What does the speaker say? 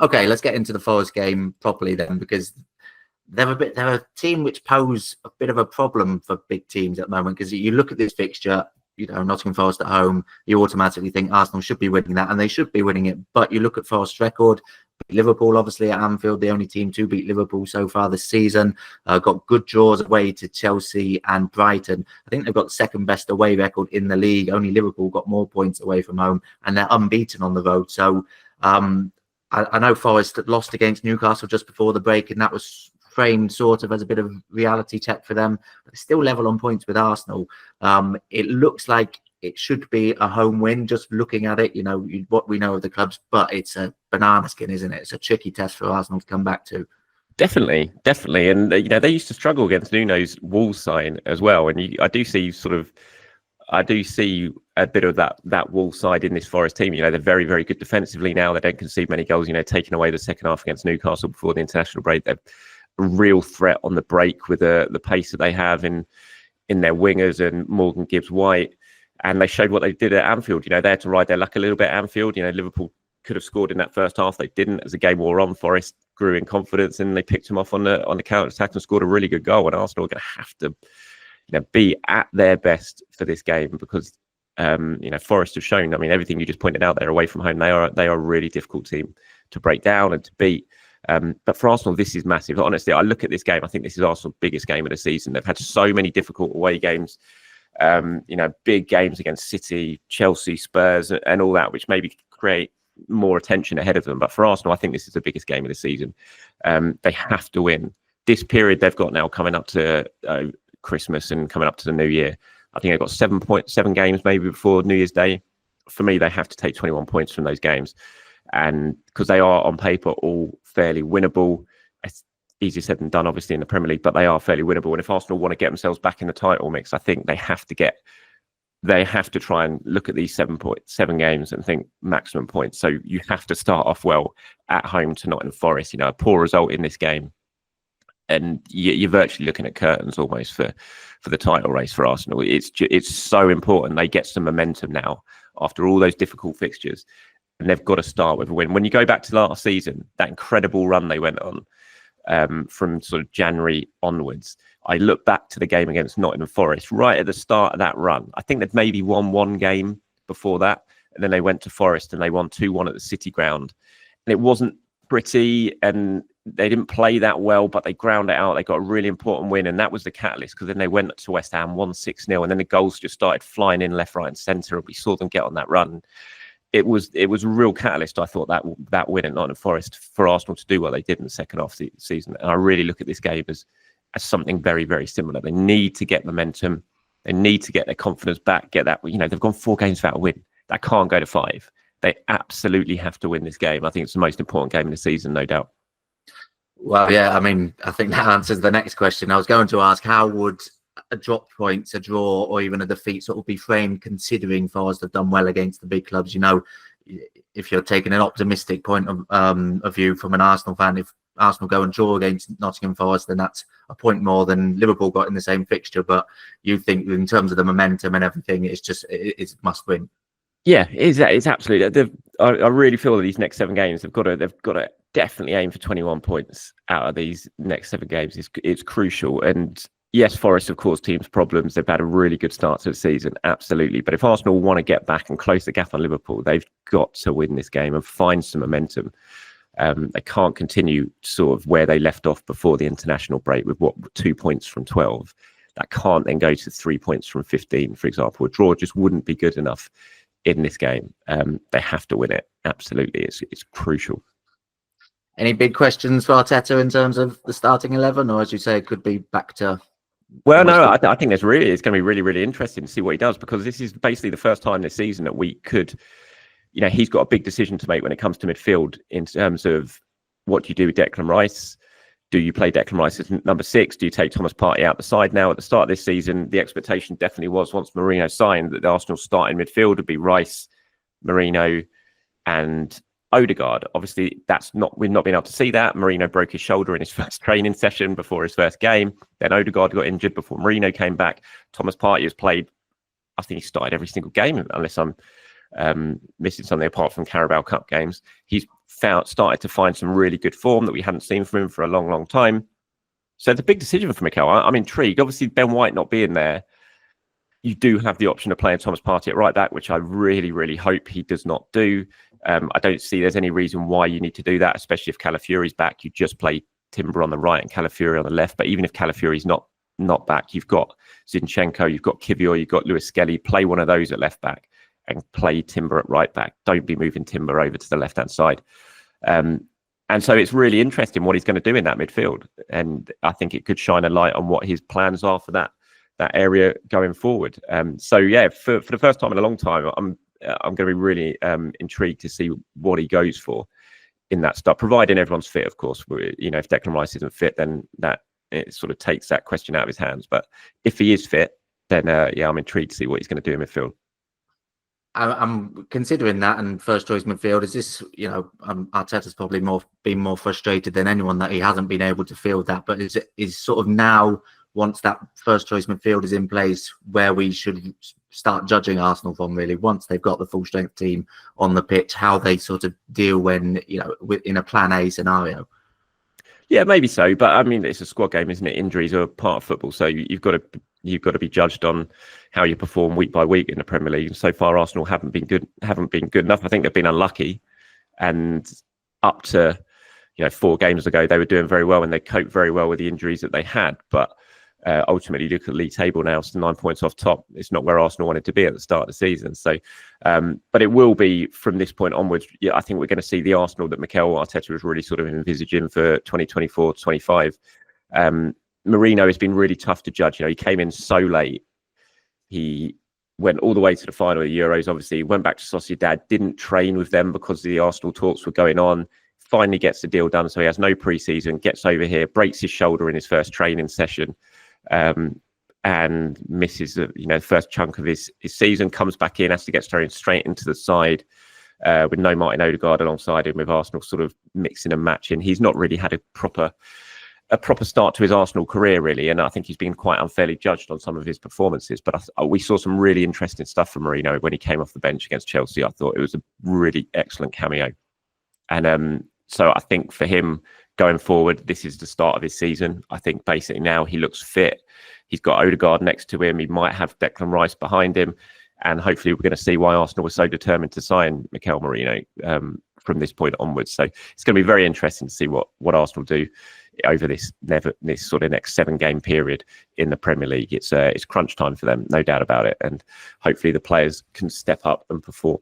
Okay, let's get into the Forest game properly then, because they're a team which pose a bit of a problem for big teams at the moment. Because you look at this fixture, Nottingham Forest at home, you automatically think Arsenal should be winning that, and they should be winning it. But you look at Forest's record. Liverpool, obviously, at Anfield, the only team to beat Liverpool so far this season. Got good draws away to Chelsea and Brighton. I think they've got the second best away record in the league. Only Liverpool got more points away from home, and they're unbeaten on the road. So I know Forest lost against Newcastle just before the break, and that was framed sort of as a bit of reality check for them. But they're still level on points with Arsenal. It looks like it should be a home win, just looking at it, what we know of the clubs, but it's a banana skin, isn't it? It's a tricky test for Arsenal to come back to. Definitely. And, they used to struggle against Nuno's Wolves side as well. And I do see a bit of that Wolves side in this Forest team. They're very, very good defensively now. They don't concede many goals, taking away the second half against Newcastle before the international break. They're a real threat on the break with the pace that they have in their wingers and Morgan Gibbs-White. And they showed what they did at Anfield. They had to ride their luck a little bit at Anfield. Liverpool could have scored in that first half. They didn't. As the game wore on, Forest grew in confidence and they picked them off on the counter attack and scored a really good goal. And Arsenal are going to have to be at their best for this game because Forest have shown. Everything you just pointed out there away from home, they are a really difficult team to break down and to beat. But for Arsenal, this is massive. Honestly, I look at this game. I think this is Arsenal's biggest game of the season. They've had so many difficult away games. Big games against City, Chelsea, Spurs, and all that, which maybe create more attention ahead of them. But for Arsenal, I think this is the biggest game of the season. They have to win. This period they've got now coming up to Christmas and coming up to the New Year. I think they've got 7 games maybe before New Year's Day. For me, they have to take 21 points from those games. And because they are on paper all fairly winnable. It's easier said than done, obviously, in the Premier League, but they are fairly winnable. And if Arsenal want to get themselves back in the title mix, I think they have to try and look at these 7 games and think maximum points. So you have to start off well at home to Nottingham Forest. A poor result in this game, and you're virtually looking at curtains almost for the title race for Arsenal. It's so important they get some momentum now after all those difficult fixtures, and they've got to start with a win. When you go back to last season, that incredible run they went on from sort of January onwards, I look back to the game against Nottingham Forest right at the start of that run. I think they'd maybe won one game before that, and then they went to Forest and they won 2-1 at the City ground, and it wasn't pretty and they didn't play that well, but they ground it out. They got a really important win, and that was the catalyst, because then they went to West Ham, won 6-0, and then the goals just started flying in left, right and centre, and we saw them get on that run. It was a real catalyst, I thought, that win at Nottingham Forest for Arsenal to do what they did in the second half of the season. And I really look at this game as something very, very similar. They need to get momentum. They need to get their confidence back, get that, they've gone 4 games without a win. That can't go to 5. They absolutely have to win this game. I think it's the most important game in the season, no doubt. Well, yeah, I think that answers the next question. I was going to ask, how would a drop points, a draw, or even a defeat sort of be framed, considering Forest have done well against the big clubs? If you're taking an optimistic point of view from an Arsenal fan, if Arsenal go and draw against Nottingham Forest, then that's a point more than Liverpool got in the same fixture. But you think, in terms of the momentum and everything, it's must win. Yeah, it's absolutely. I really feel that these next 7 games, they've got to definitely aim for 21 points out of these next 7 games. It's crucial. And yes, Forest have caused teams problems. They've had a really good start to the season, absolutely. But if Arsenal want to get back and close the gap on Liverpool, they've got to win this game and find some momentum. They can't continue sort of where they left off before the international break with 2 points from 12. That can't then go to 3 points from 15, for example. A draw just wouldn't be good enough in this game. They have to win it. Absolutely. It's crucial. Any big questions for Arteta in terms of the starting 11, or as you say, it could be back to... Well, no, I think it's going to be really, really interesting to see what he does, because this is basically the first time this season that we could, he's got a big decision to make when it comes to midfield in terms of what do you do with Declan Rice? Do you play Declan Rice as number 6? Do you take Thomas Partey out the side now? At the start of this season, the expectation definitely was, once Marino signed, that the Arsenal starting midfield would be Rice, Marino and Odegaard. Obviously, we've not been able to see that. Marino broke his shoulder in his first training session before his first game. Then Odegaard got injured before Marino came back. Thomas Partey has played, I think he started every single game, unless I'm missing something apart from Carabao Cup games. He's started to find some really good form that we hadn't seen from him for a long, long time. So it's a big decision for Mikel. I'm intrigued. Obviously, Ben White not being there, you do have the option of playing Thomas Partey at right back, which I really, really hope he does not do. I don't see there's any reason why you need to do that, especially if Calafiori's back. You just play Timber on the right and Calafiori on the left. But even if Calafiori's not back, you've got Zinchenko, you've got Kivior, you've got Lewis Skelly. Play one of those at left back and play Timber at right back. Don't be moving Timber over to the left-hand side. And so it's really interesting what he's going to do in that midfield. And I think it could shine a light on what his plans are for that area going forward. So yeah, for the first time in a long time, I'm going to be really intrigued to see what he goes for in that start, providing everyone's fit, of course. If Declan Rice isn't fit, then that it sort of takes that question out of his hands. But if he is fit, then I'm intrigued to see what he's going to do in midfield. I'm considering that, and first choice midfield is this. Arteta's probably been more frustrated than anyone that he hasn't been able to field that. But is sort of now, once that first choice midfield is in place, where we should start judging Arsenal from, really, once they've got the full strength team on the pitch, how they sort of deal when in a plan A scenario. Yeah, maybe so, but I mean, it's a squad game, isn't it? Injuries are part of football, so you've got to be judged on how you perform week by week in the Premier League. And so far, Arsenal haven't been good enough. I think they've been unlucky, and up to 4 games ago, they were doing very well and they coped very well with the injuries that they had. But ultimately, look at the league table now; it's 9 points off top. It's not where Arsenal wanted to be at the start of the season. So, but it will be from this point onwards. Yeah, I think we're going to see the Arsenal that Mikel Arteta was really sort of envisaging for 2024-25. Marino has been really tough to judge. He came in so late. He went all the way to the final of the Euros. Obviously, went back to Sociedad. Didn't train with them because the Arsenal talks were going on. Finally gets the deal done, so he has no pre-season. Gets over here, breaks his shoulder in his first training session. And misses the first chunk of his season, comes back in, has to get straight into the side with no Martin Odegaard alongside him, with Arsenal sort of mixing and matching. He's not really had a proper start to his Arsenal career, really, and I think he's been quite unfairly judged on some of his performances. But we saw some really interesting stuff from Marino when he came off the bench against Chelsea. I thought it was a really excellent cameo, and so I think for him, going forward, this is the start of his season. I think basically now he looks fit. He's got Odegaard next to him. He might have Declan Rice behind him. And hopefully we're going to see why Arsenal was so determined to sign Mikel Merino from this point onwards. So it's going to be very interesting to see what Arsenal do over this sort of next 7-game period in the Premier League. It's crunch time for them, no doubt about it. And hopefully the players can step up and perform.